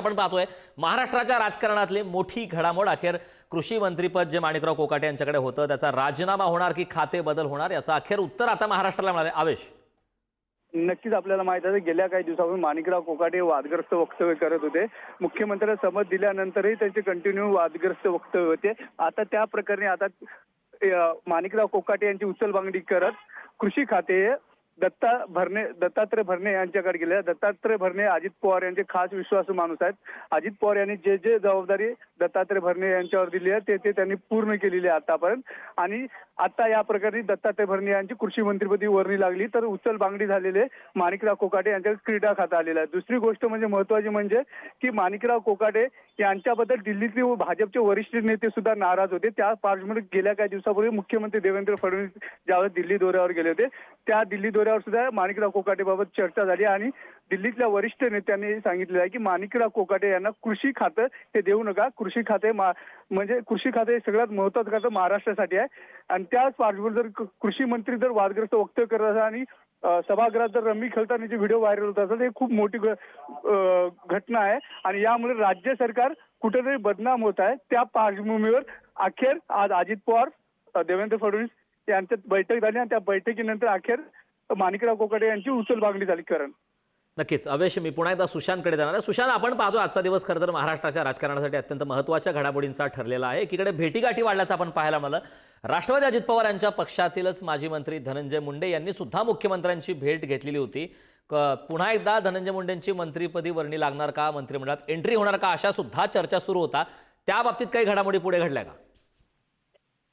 आपण पाहतोय महाराष्ट्राच्या राजकारणातली मोठी घडामोड, अखेर कृषी मंत्रीपद जे माणिकराव कोकाटे यांच्याकडे होतं त्याचा राजीनामा होणार की खाते बदल होणार, याचं अखेर उत्तर आता महाराष्ट्राला मिळाले। आवेश, नक्कीच आपल्याला माहित आहे गेल्या काही दिवसांपासून माणिकराव कोकाटे वादग्रस्त वक्तव्य करत होते। मुख्यमंत्र्यांना समज दिल्यानंतरही त्यांचे कंटिन्यू वादग्रस्त वक्तव्य होते। आता त्या प्रकरणी माणिकराव कोकाटे यांची उचलबांगडी करत कृषी खाते दत्तात्रय भरणे यांच्याकडे गेले। दत्तात्रय भरणे अजित पवार यांचे खास विश्वासू माणूस आहेत। अजित पवार यांनी जे जबाबदारी दत्तात्रय भरणे यांच्यावर दिली आहे ते त्यांनी पूर्ण केलेली आहे आतापर्यंत। आणि आता या प्रकरणी दत्तात्रय भरणे यांची कृषी मंत्रिपदी वर्णी लागली तर उचलबांगडी झालेले माणिकराव कोकाटे यांच्याकडे क्रीडा खाता आलेला आहे। दुसरी गोष्ट म्हणजे महत्त्वाची म्हणजे की माणिकराव कोकाटे यांच्याबद्दल दिल्लीतले भाजपचे वरिष्ठ नेते सुद्धा नाराज होते। त्या पार्श्वभूमीवर गेल्या काही दिवसापूर्वी मुख्यमंत्री देवेंद्र फडणवीस ज्यावेळेस दिल्ली दौऱ्यावर गेले होते त्या दिल्ली दौऱ्यावर सुद्धा माणिकराव कोकाटेबाबत चर्चा झाली आणि दिल्लीतल्या वरिष्ठ नेत्यांनी सांगितलेलं आहे की माणिकराव कोकाटे यांना कृषी खातं हे देऊ नका। कृषी खाते म्हणजे कृषी खाते हे सगळ्यात महत्त्वाचं खातं महाराष्ट्रासाठी आहे। आणि त्याच पार्श्वभूमीवर जर कृषी मंत्री जर वादग्रस्त वक्तव्य करत असतात आणि सभागृहात जर रम्मी खेळतानाचे व्हिडिओ व्हायरल होत असतात, हे खूप मोठी घटना आहे आणि यामुळे राज्य सरकार कुठेतरी बदनाम होत आहे। त्या पार्श्वभूमीवर अखेर आज अजित पवार देवेंद्र फडणवीस यांच्यात बैठक झाली आणि त्या बैठकीनंतर अखेर माणिकराव कोकाटे यांची उचलबांगडी झाली। करण, नक्कीच अवेश, मी पुन्हा एकदा सुशांतकडे जाणार आहे। सुशांत, आपण पाहतो आजचा दिवस खरं तर महाराष्ट्राच्या राजकारणासाठी अत्यंत महत्त्वाच्या घडामोडींचा ठरलेला आहे। एकीकडे भेटीगाठी वाढल्याचं आपण पाहायला मिळालं। राष्ट्रवादी अजित पवार यांच्या पक्षातीलच माजी मंत्री धनंजय मुंडे यांनी सुद्धा मुख्यमंत्र्यांची भेट घेतलेली होती। पुन्हा एकदा धनंजय मुंडेंची मंत्रिपदी वर्णी लागणार का, मंत्रिमंडळात एंट्री होणार का, अशा सुद्धा चर्चा सुरू होता। त्या बाबतीत काही घडामोडी पुढे घडल्या का?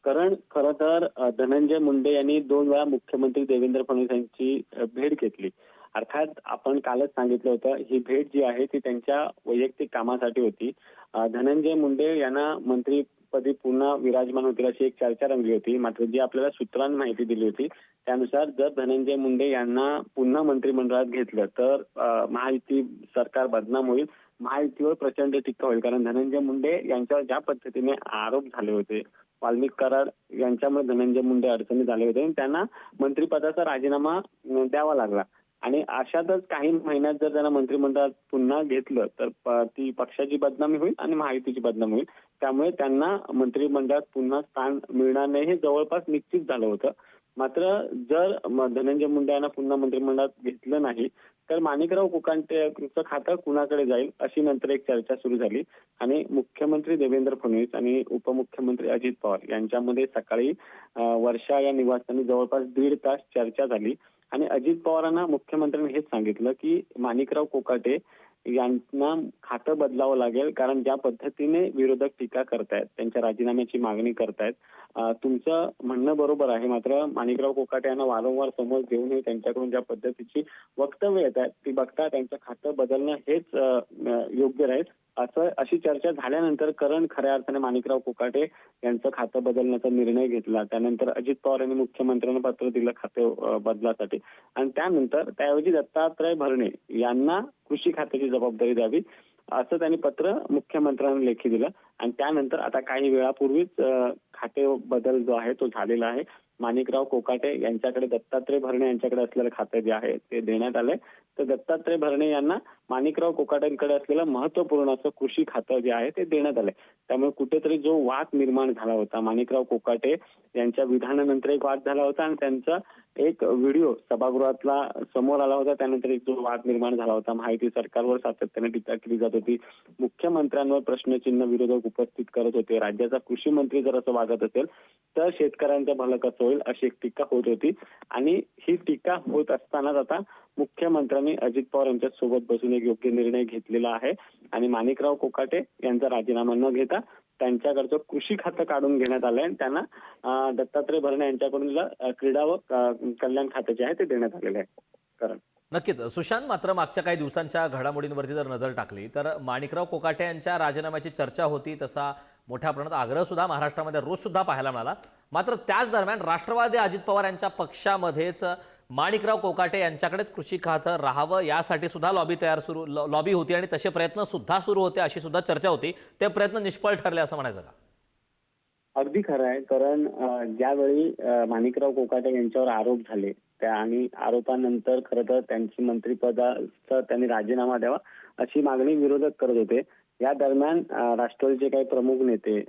कारण खरं तर धनंजय मुंडे यांनी 2 वेळा मुख्यमंत्री देवेंद्र फडणवीस यांची भेट घेतली। अर्थात आपण कालच सांगितलं होतं ही भेट जी आहे ती त्यांच्या वैयक्तिक कामासाठी होती। धनंजय मुंडे यांना मंत्रीपदी पुन्हा विराजमान होतील अशी एक चर्चा रंगली होती। मात्र जी आपल्याला सूत्रांनी माहिती दिली होती त्यानुसार जर धनंजय मुंडे यांना पुन्हा मंत्रिमंडळात घेतलं तर महायुती सरकार बदनाम होईल, महायुतीवर प्रचंड टीका होईल। कारण धनंजय मुंडे यांच्यावर ज्या पद्धतीने आरोप झाले होते, वाल्मिक कराड यांच्यामुळे धनंजय मुंडे अडचणीत आले होते आणि त्यांना मंत्रिपदाचा राजीनामा द्यावा लागला। आणि अशातच काही महिन्यात जर त्यांना मंत्रिमंडळात पुन्हा घेतलं तर ती पक्षाची बदनामी होईल आणि महायुतीची बदनामी होईल। त्यामुळे त्यांना मंत्रिमंडळात पुन्हा स्थान मिळणार नाही हे जवळपास निश्चित झालं होतं। मात्र जर धनंजय मुंडे यांना पुन्हा मंत्रिमंडळात घेतलं नाही तर माणिकराव कोकाटेंचं खातं कुणाकडे जाईल अशी नंतर एक चर्चा सुरू झाली आणि मुख्यमंत्री देवेंद्र फडणवीस आणि उपमुख्यमंत्री अजित पवार यांच्यामध्ये सकाळी वर्षा या निवासस्थानी जवळपास 1.5 तास चर्चा झाली आणि अजित पवारांना मुख्यमंत्र्यांनी हेच सांगितलं की माणिकराव कोकाटे यांना खातं बदलावं लागेल। कारण ज्या पद्धतीने विरोधक टीका करतायत, त्यांच्या राजीनाम्याची मागणी करतायत, तुमचं म्हणणं बरोबर आहे, मात्र माणिकराव कोकाटे यांना वारंवार समज देऊनही त्यांच्याकडून ज्या पद्धतीची वक्तव्य येत आहेत ती बघता त्यांचं खातं बदलणं हेच योग्य राहील अशी चर्चा झाल्यानंतर करण खऱ्या अर्थाने माणिकराव कोकाटे यांचं खातं बदलण्याचा निर्णय घेतला। त्यानंतर अजित पवार यांनी मुख्यमंत्र्यांना पत्र दिलं खाते बदलासाठी आणि त्यानंतर त्याऐवजी दत्तात्रय भरणे यांना कृषी खात्याची जबाबदारी द्यावी असं त्यांनी पत्र मुख्यमंत्र्यांना लेखी दिलं आणि त्यानंतर आता काही वेळापूर्वीच खाते बदल जो आहे तो झालेला आहे। माणिकराव कोकाटे यांच्याकडे दत्तात्रय भरणे यांच्याकडे असलेलं खातं जे आहे ते देण्यात आलंय। तर दत्तात्रय भरणे यांना माणिकराव कोकाटेंकडे असलेलं महत्त्वपूर्ण असं कृषी खातं जे आहे ते देण्यात आलंय। त्यामुळे कुठेतरी जो वाद निर्माण झाला होता, माणिकराव कोकाटे यांच्या विधानानंतर एक वाद झाला होता आणि त्यांचा एक व्हिडिओ सभागृहातला समोर आला होता, त्यानंतर एक जो वाद निर्माण झाला होता, महायुती सरकारवर सातत्याने टीका केली जात होती, मुख्यमंत्र्यांवर प्रश्नचिन्ह विरोधक उपस्थित करत होते, राज्याचा कृषी मंत्री जर असं वागत असेल तर शेतकऱ्यांचं भलं कसं होईल अशी एक टीका होत होती। आणि ही टीका होत असतानाच आता मुख्यमंत्र्यांनी अजित पवार यांच्या सोबत बसून एक योग्य निर्णय घेतलेला आहे आणि माणिकराव कोकाटे यांचा राजीनामा न घेता त्यांच्याकडचं कृषी खातं काढून घेण्यात आलंय आणि त्यांना दत्तात्रय भरणे यांच्याकडून क्रीडा व कल्याण खाते जे आहे ते देण्यात आलेलं आहे। कारण नक्कीच सुशांत, मात्र मागच्या काही दिवसांच्या घडामोडींवरती जर नजर टाकली तर माणिकराव कोकाटे यांच्या राजीनाम्याची चर्चा होती, तसा मोठ्या प्रमाणात आग्रह सुद्धा महाराष्ट्रामध्ये रोज सुद्धा पाहायला मिळाला। मात्र त्याच दरम्यान राष्ट्रवादी अजित पवार यांच्या पक्षामध्येच माणिकराव कोकाटे यांच्याकडेच कृषी खातं राहावं यासाठी सुद्धा लॉबी होती आणि तसे प्रयत्न सुद्धा सुरू होते अशी सुद्धा चर्चा होती। ते प्रयत्न निष्फळ ठरले असं म्हणायचं का? अगदी खरं आहे। कारण ज्यावेळी माणिकराव कोकाटे यांच्यावर आरोप झाले त्या आणि आरोपानंतर खरं तर त्यांची मंत्रिपदाचा त्यांनी राजीनामा द्यावा अशी मागणी विरोधक करत होते. या दरम्यान राष्ट्रवादीचे काही प्रमुख नेते